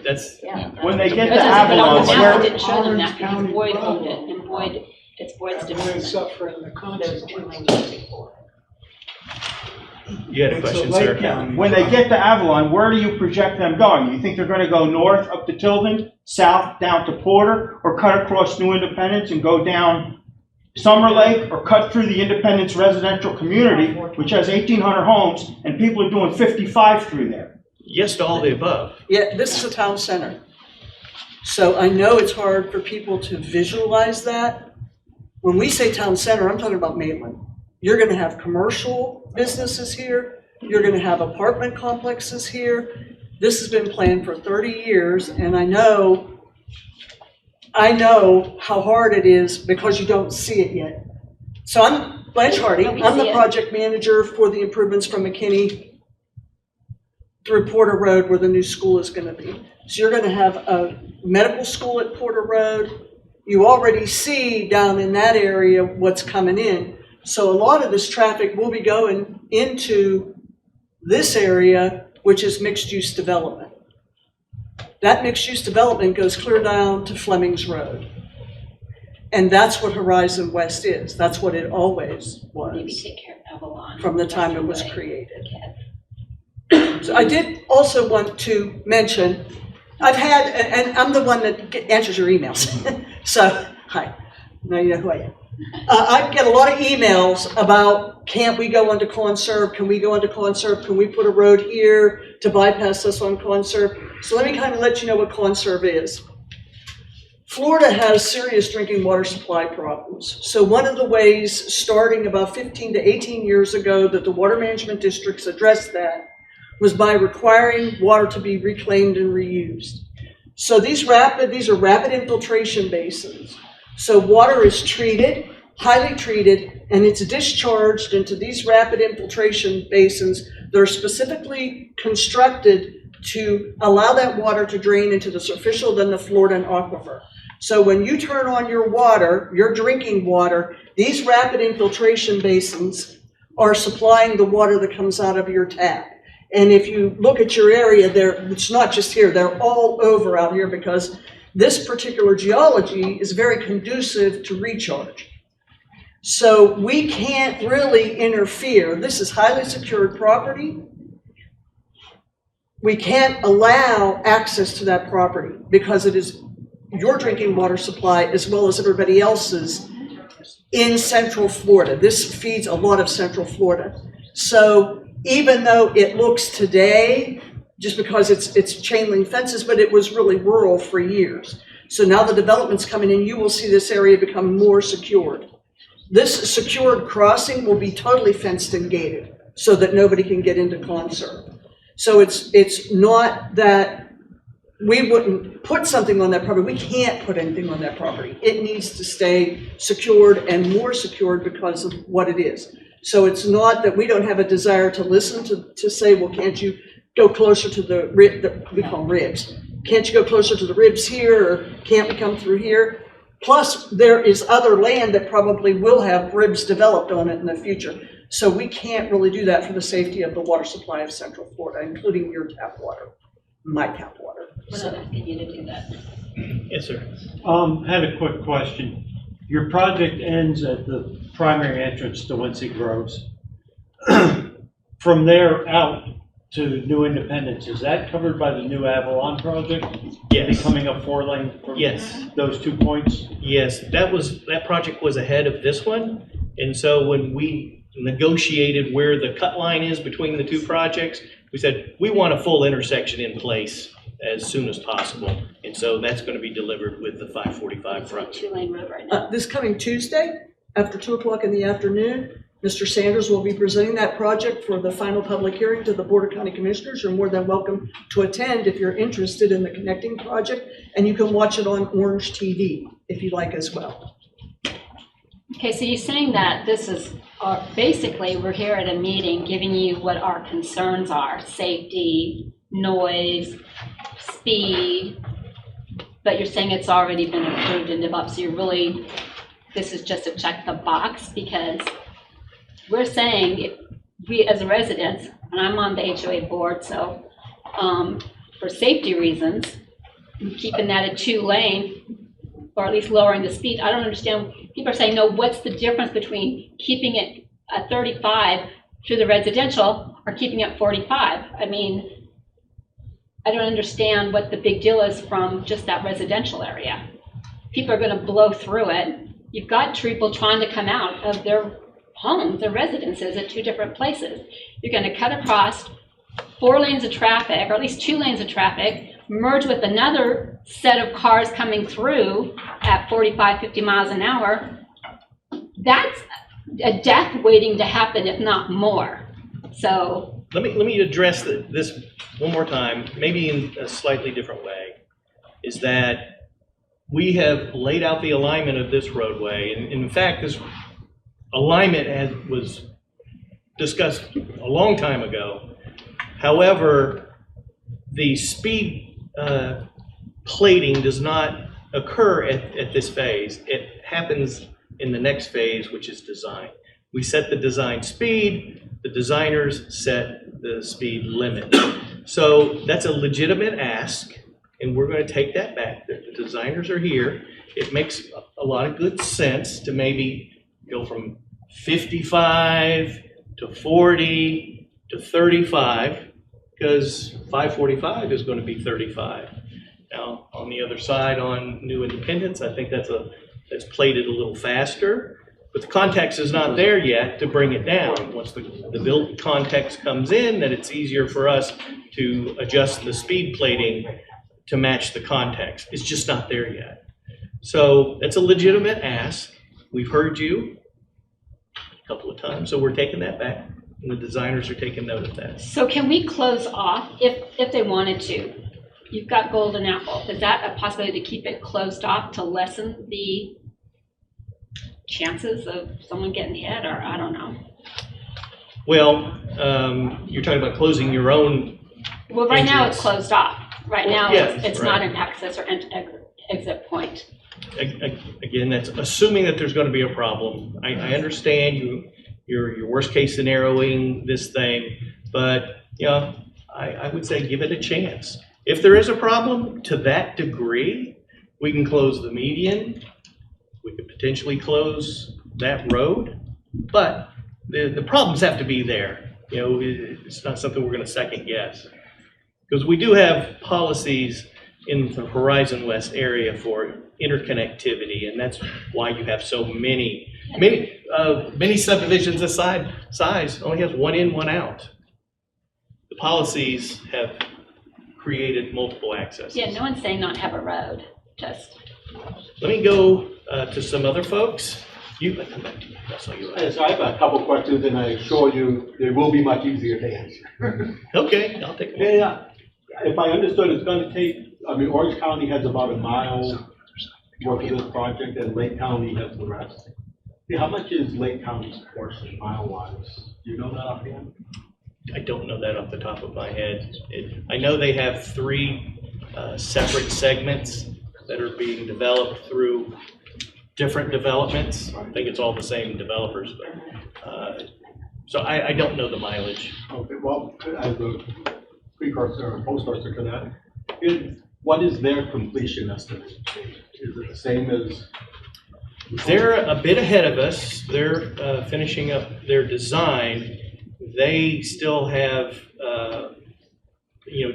That's, When they get But to on the Avalon, map, where, it didn't show them that because County Boyd owned problem. it, and Boyd, it's Boyd's And we're development. suffering the consequences. you had a It's a question, Lake sir? County when they get to Avalon, where do you project them going? You think they're gonna go north up to Tilden, south down to Porter, or cut across New Independence and go down Summer Lake, or cut through the Independence residential community, which has 1,800 homes, and people are doing 55 through there? Yes to all the above. Yeah, this is a town center. So I know it's hard for people to visualize that. When we say town center, I'm talking about Maitland. You're gonna have commercial businesses here. You're gonna have apartment complexes here. This has been planned for 30 years, and I know how hard it is because you don't see it yet. So I'm Blanche Hardy. We I'm see the it. project manager for the improvements from McKinney through Porter Road where the new school is gonna be. So you're gonna have a medical school at Porter Road. You already see down in that area what's coming in. So a lot of this traffic will be going into this area, which is mixed-use development. That mixed-use development goes clear down to Fleming's Road. And that's what Horizon West is. That's what it always Maybe was take care of Avalon. from the time it was Western Way. created. So I did also want to mention, I've had, and I'm the one that answers your emails. So, hi, now you know who I am. I get a lot of emails about, can't we go onto Conserve? Can we go onto Conserve? Can we put a road here to bypass us on Conserve? So let me kind of let you know what Conserve is. Florida has serious drinking water supply problems. So one of the ways, starting about 15 to 18 years ago, that the water management districts addressed that was by requiring water to be reclaimed and reused. So these are rapid infiltration basins. So water is treated, highly treated, and it's discharged into these rapid infiltration basins that are specifically constructed to allow that water to drain into the superficial, then the Floridan aquifer. So when you turn on your water, your drinking water, these rapid infiltration basins are supplying the water that comes out of your tap. And if you look at your area, it's not just here, they're all over out here because this particular geology is very conducive to recharge. So we can't really interfere. This is highly secured property. We can't allow access to that property because it is your drinking water supply as well as everybody else's in Central Florida. This feeds a lot of Central Florida. So even though it looks today, just because it's chain link fences, but it was really rural for years. So now the development's coming in, you will see this area become more secured. This secured crossing will be totally fenced and gated so that nobody can get into Conserve. So it's not that we wouldn't put something on that property. We can't put anything on that property. It needs to stay secured and more secured because of what it is. So it's not that we don't have a desire to listen to say, well, can't you go closer to the we call them ribs. Can't you go closer to the ribs here, or can't we come through here? Plus, there is other land that probably will have ribs developed on it in the future. So we can't really do that for the safety of the water supply of Central Florida, including your tap water, my tap water. We're not asking you to do that. Yes, sir. Had a quick question. Your project ends at the primary entrance to Wincy Groves. From there out to New Independence, is that covered by the new Avalon project? Yes. Becoming a 4-lane from Yes. those 2 points? Yes, that project was ahead of this one. And so when we negotiated where the cut line is between the two projects. We said, we want a full intersection in place as soon as possible. And so that's going to be delivered with the 545 project. Two-lane road right now. This coming Tuesday, after 2:00 in the afternoon, Mr. Sanders will be presenting that project for the final public hearing to the Board of County Commissioners. You're more than welcome to attend if you're interested in the connecting project, and you can watch it on Orange TV if you like as well. Okay, so you're saying that this is, basically, we're here at a meeting giving you what our concerns are: safety, noise, speed, but you're saying it's already been approved and developed, so you're really, this is just to check the box, because we're saying, if we as residents, and I'm on the HOA board, so for safety reasons, keeping that a 2-lane, or at least lowering the speed, I don't understand. People are saying, no, what's the difference between keeping it at 35 through the residential or keeping it 45? I mean, I don't understand what the big deal is from just that residential area. People are going to blow through it. You've got people trying to come out of their homes, their residences at 2 different places. You're going to cut across 4 lanes of traffic, or at least 2 lanes of traffic, merge with another set of cars coming through at 45, 50 miles an hour. That's a death waiting to happen, if not more. So Let me address this one more time, maybe in a slightly different way, is that we have laid out the alignment of this roadway. And in fact, this alignment was discussed a long time ago. However, the speed plating does not occur at this phase. It happens in the next phase, which is design. We set the design speed, the designers set the speed limit. So that's a legitimate ask, and we're going to take that back. The designers are here. It makes a lot of good sense to maybe go from 55 to 40 to 35, because 545 is going to be 35. Now, on the other side, on New Independence, I think that's plated a little faster, but the context is not there yet to bring it down. Once the build context comes in, then it's easier for us to adjust the speed plating to match the context. It's just not there yet. So that's a legitimate ask. We've heard you a couple of times, so we're taking that back, and the designers are taking note of that. So can we close off, if they wanted to? You've got Golden Apple. Is that a possibility to keep it closed off to lessen the chances of someone getting hit, or I don't know? Well, you're talking about closing your own. Well, right now it's entrance. closed off. Right now Yes, it's right. not an access or exit point. Again, that's assuming that there's going to be a problem. I understand your worst case scenarioing this thing, but yeah, I would say give it a chance. If there is a problem to that degree, we can close the median. We could potentially close that road, but the problems have to be there. You know, it's not something we're going to second guess, because we do have policies in the Horizon West area for interconnectivity, and that's why you have so many subdivisions this size only has one in, one out. The policies have created multiple accesses. Yeah, no one's saying not have a road, just. Let me go to some other folks. You come back to you. That's all you like. Yes, I have a couple questions, and I assure you they will be much easier to answer. Okay, I'll take them. Yeah, if I understood, it's going to take, Orange County has about a mile worth of this project, and Lake County has the rest. Yeah, how much is Lake County's portion mile-wise? Do you know that offhand? I don't know that off the top of my head. I know they have 3 separate segments that are being developed through different developments. I think it's all the same developers, but so I don't know the mileage. Okay, well, as a precursor or postcursor to that, what is their completion estimate? Is it the same as? They're a bit ahead of us. They're finishing up their design. They still have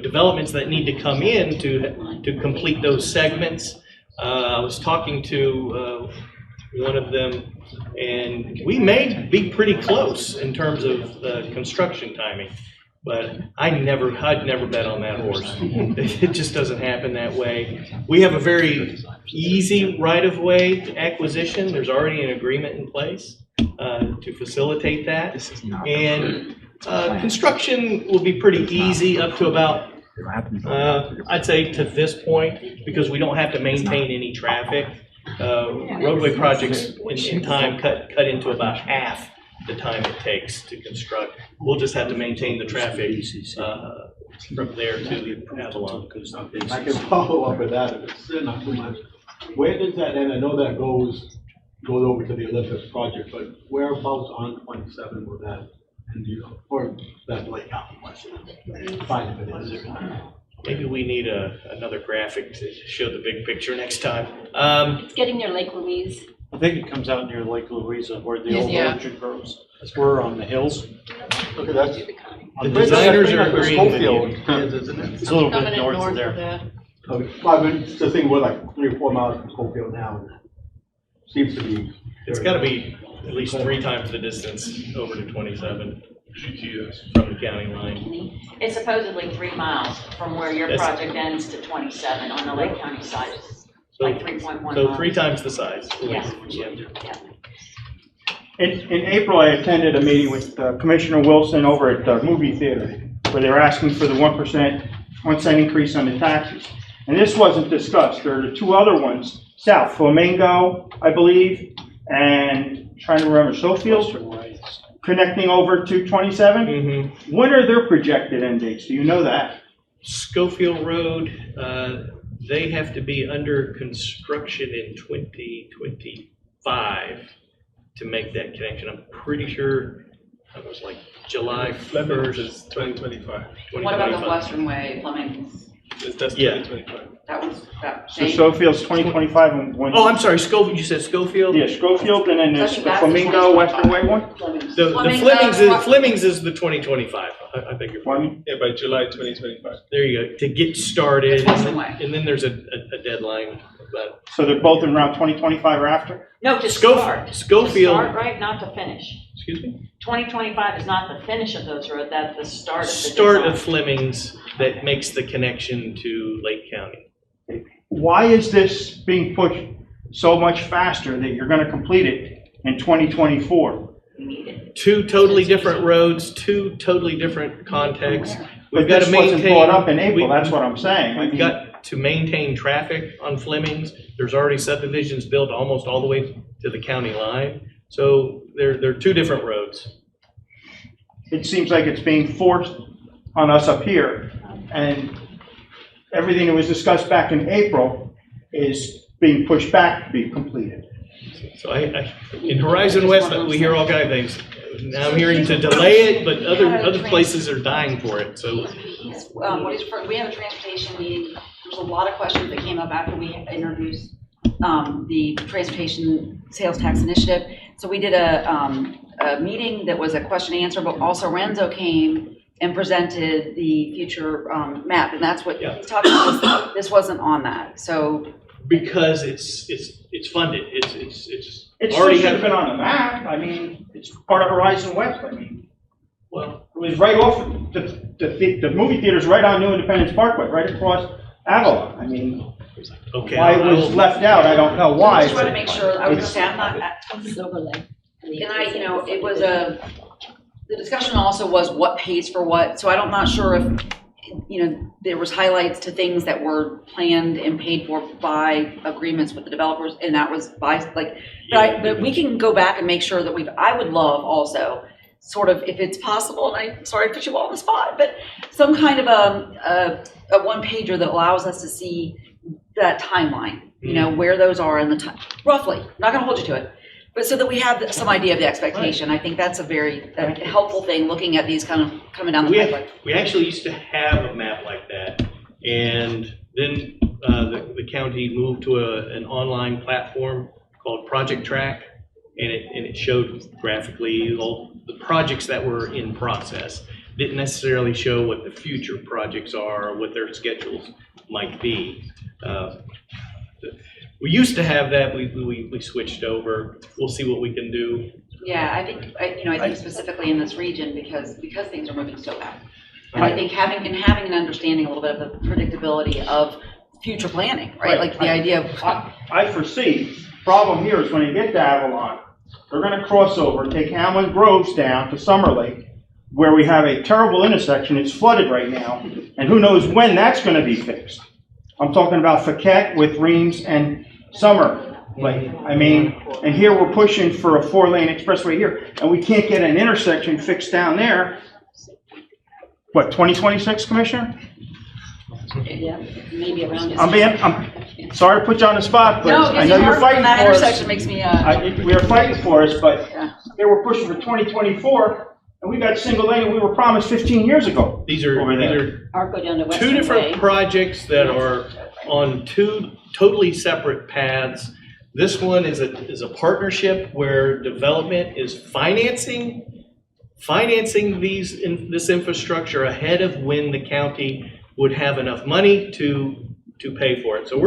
developments that need to come in to complete those segments. I was talking to one of them. And we may be pretty close in terms of construction timing, but I'd never bet on that horse. It just doesn't happen that way. We have a very easy right-of-way acquisition. There's already an agreement in place to facilitate that. And construction will be pretty easy up to about, I'd say to this point, because we don't have to maintain any traffic. Roadway projects in time cut into about half the time it takes to construct. We'll just have to maintain the traffic from there to Avalon. I can follow up with that if it's not too much. Where does that end? I know that goes over to the Olympics project, but whereabouts on 27 will that end, or that Lake County question? Fine if it is. Maybe we need another graphic to show the big picture next time. It's getting near Lake Louise. I think it comes out near Lake Louisa where the old Yeah. orchard grows. We're on the hills. Okay, that's. The designers are agreeing with you. It's a little bit north of there. Okay, well, I mean, it's the thing, we're like 3 or 4 miles from Schofield now, and seems to be. It's got to be at least 3 times the distance over to 27 from the county line. It's supposedly 3 miles from where your Yes. project ends to 27 on the Lake County side. Like 3.1 miles. So 3 times the size. Yeah. In April, I attended a meeting with Commissioner Wilson over at the movie theater, where they were asking for the 1 cent increase on the taxes. And this wasn't discussed. There are the 2 other ones, south, Flamingo, I believe, and trying to remember, Schofield, connecting over to 27. Mm-hmm. When are their projected end dates? Do you know that? Schofield Road, they have to be under construction in 2025 to make that connection. I'm pretty sure that was like July 1st. Is 2025. What about the Western Way, Fleming's? That's Yeah. 2025. That was, that So same? Schofield's 2025 and one. Oh, I'm sorry, Schofield, you said Schofield? Yeah, Schofield, and then there's I think the that's the Flamingo 2025. Western Way one. Fleming's. The Fleming's is the 2025. I beg your pardon. Fleming? Yeah, by July 2025. There you go, to get started. That's Western Way. And then there's a deadline. But So they're both around 2025 or after? No, to Schofield- start. To Schofield- start, right, not to finish. Excuse me? 2025 is not the finish of those roads, that's the start of the Start design. of Fleming's that makes the connection to Lake County. Why is this being pushed so much faster that you're going to complete it in 2024? We need it. 2 totally different roads, 2 totally different contexts. We've But got this to wasn't maintain. brought up in April, we- that's what I'm saying. I We've mean, got to maintain traffic on Fleming's. There's already subdivisions built almost all the way to the county line. So they're 2 different roads. it seems like it's being forced on us up here, and everything that was discussed back in April is being pushed back to be completed. So in Horizon West, we hear all kinds of things. Now I'm hearing to delay it, but other places are dying for it, so. We have a transportation meeting. There's a lot of questions that came up after we introduced the transportation sales tax initiative. So we did a meeting that was a question and answer, but also Renzo came and presented the future map, and that's what he's talking about. This wasn't on that, so. Because it's funded, it's It already should have had. been on the map. I mean, it's part of Horizon West. I mean, Well, it was right off, the movie theater's right on New Independence Parkway, right across Avalon. I mean, okay. why it was left out, I don't know I why. just want to but make sure, I was it's- gonna say, I'm not, and it was the discussion also was what pays for what, so I'm not sure if, there was highlights to things that were planned and paid for by agreements with the developers, and that was by, but we can go back and make sure that I would love also, sort of, if it's possible, and I'm sorry to put you all on the spot, but some kind of a one-pager that allows us to see that timeline, where those are in the time, roughly, not gonna hold you to it, but so that we have some idea of the expectation. I think that's a very helpful thing, looking at these kind of coming down the pipeline. We actually used to have a map like that, and then the county moved to an online platform called Project Track, and it showed graphically all the projects that were in process. Didn't necessarily show what the future projects are or what their schedules might be. We used to have that, we switched over. We'll see what we can do. Yeah, I think specifically in this region, because things are moving so fast. And I think having an understanding a little bit of the predictability of future planning, right? Like the idea of. I foresee, problem here is when you get to Avalon, they're gonna cross over, take Hamlin Groves down to Summer Lake, where we have a terrible intersection, it's flooded right now, and who knows when that's gonna be fixed. I'm talking about Faquette with Reams and Summer Lake. I mean, and here we're pushing for a 4-lane expressway here, and we can't get an intersection fixed down there. What, 2026, Commissioner? Yeah, maybe around this. I'm sorry to put you on the spot, but No, I know you're fighting that for us. intersection makes me. We are fighting for us, but Yeah. they were pushing for 2024, and we got single lane, and we were promised 15 years ago. These are Or go down to two Western different Way. projects that are on two totally separate paths. This one is a partnership where development is financing this infrastructure ahead of when the county would have enough money to pay for it. So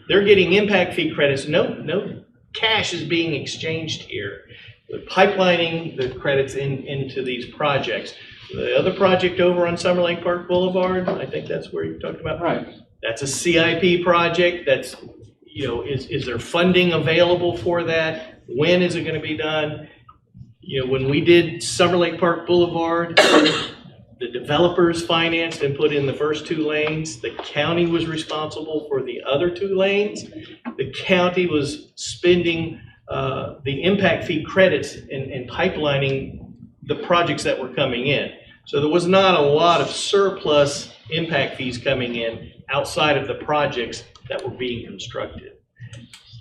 they're getting impact fee credits. No cash is being exchanged here. We're pipelining the credits into these projects. The other project over on Summer Lake Park Boulevard, I think that's where you talked about. Right. That's a CIP project. That's, is there funding available for that? When is it going to be done? When we did Summer Lake Park Boulevard, the developers financed and put in the first 2 lanes. The county was responsible for the other 2 lanes. The county was spending the impact fee credits and pipelining the projects that were coming in. So there was not a lot of surplus impact fees coming in outside of the projects that were being constructed.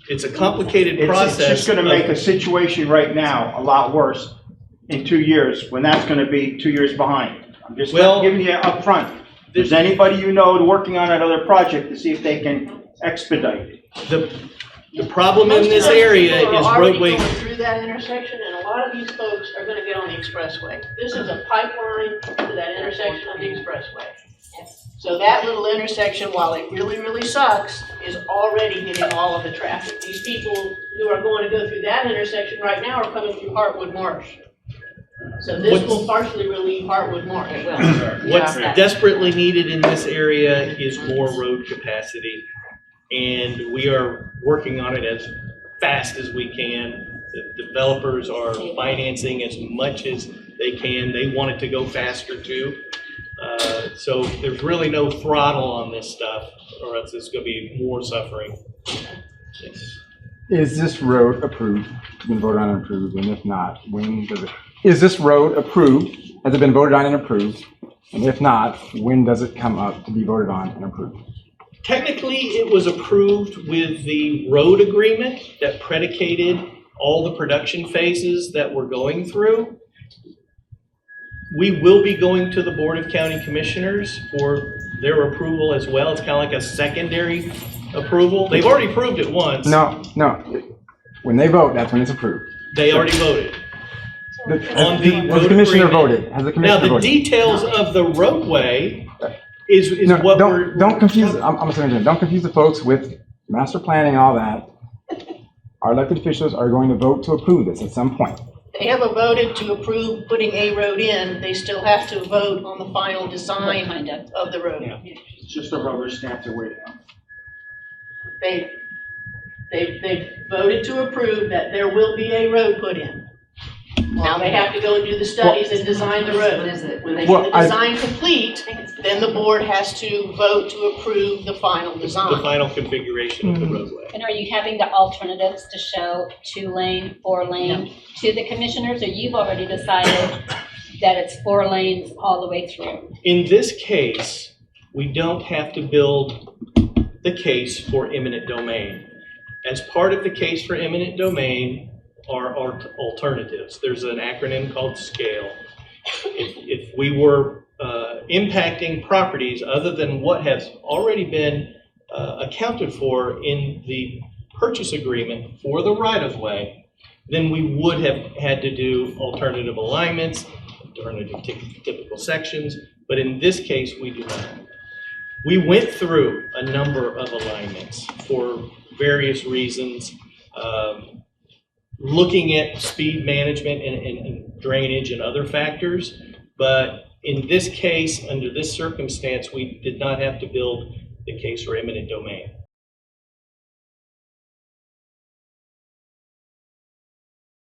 It's a complicated process. It's just gonna make a situation right now a lot worse in 2 years, when that's gonna be 2 years behind. I'm just giving you up front. If there's anybody you know working on that other project to see if they can expedite it. The problem in this area is Most of those people are roadway. already going through that intersection, and a lot of these folks are gonna get on the expressway. This is a pipeline to that intersection of the expressway. So that little intersection, while it really, really sucks, is already getting all of the traffic. These people who are going to go through that intersection right now are coming through Heartwood Marsh. So this will partially relieve Heartwood Marsh. What's desperately needed in this area is more road capacity, and we are working on it as fast as we can. The developers are financing as much as they can. They want it to go faster too. So there's really no throttle on this stuff, or else there's going to be more suffering. Is this road approved, been voted on and approved, and if not, when does it? Is this road approved? Has it been voted on and approved? And if not, when does it come up to be voted on and approved? Technically, it was approved with the road agreement that predicated all the production phases that we're going through. We will be going to the Board of County Commissioners for their approval as well. It's kind of like a secondary approval. They've already approved it once. No. When they vote, that's when it's approved. They already voted. Has the commissioner voted? Has the commissioner Now, the voted? details of the roadway is what don't confuse. I'm saying, don't confuse the folks with master planning and all that. Our elected officials are going to vote to approve this at some point. They haven't voted to approve putting a road in, they still have to vote on the final design of the road. It's just a rubber stamp to wait on. They voted to approve that there will be a road put in. Now they have to go and do the studies and design the road. When they get the design complete, then the board has to vote to approve the final design. the final configuration of the roadway. And are you having the alternatives to show 2-lane, 4-lane to the commissioners, or you've already decided that it's 4 lanes all the way through? In this case, we don't have to build the case for eminent domain. As part of the case for eminent domain are alternatives. There's an acronym called SCALE. If we were impacting properties other than what has already been accounted for in the purchase agreement for the right-of-way, then we would have had to do alternative alignments, alternative typical sections, but in this case, we do not. We went through a number of alignments for various reasons, looking at speed management and drainage and other factors. But in this case, under this circumstance, we did not have to build the case for eminent domain.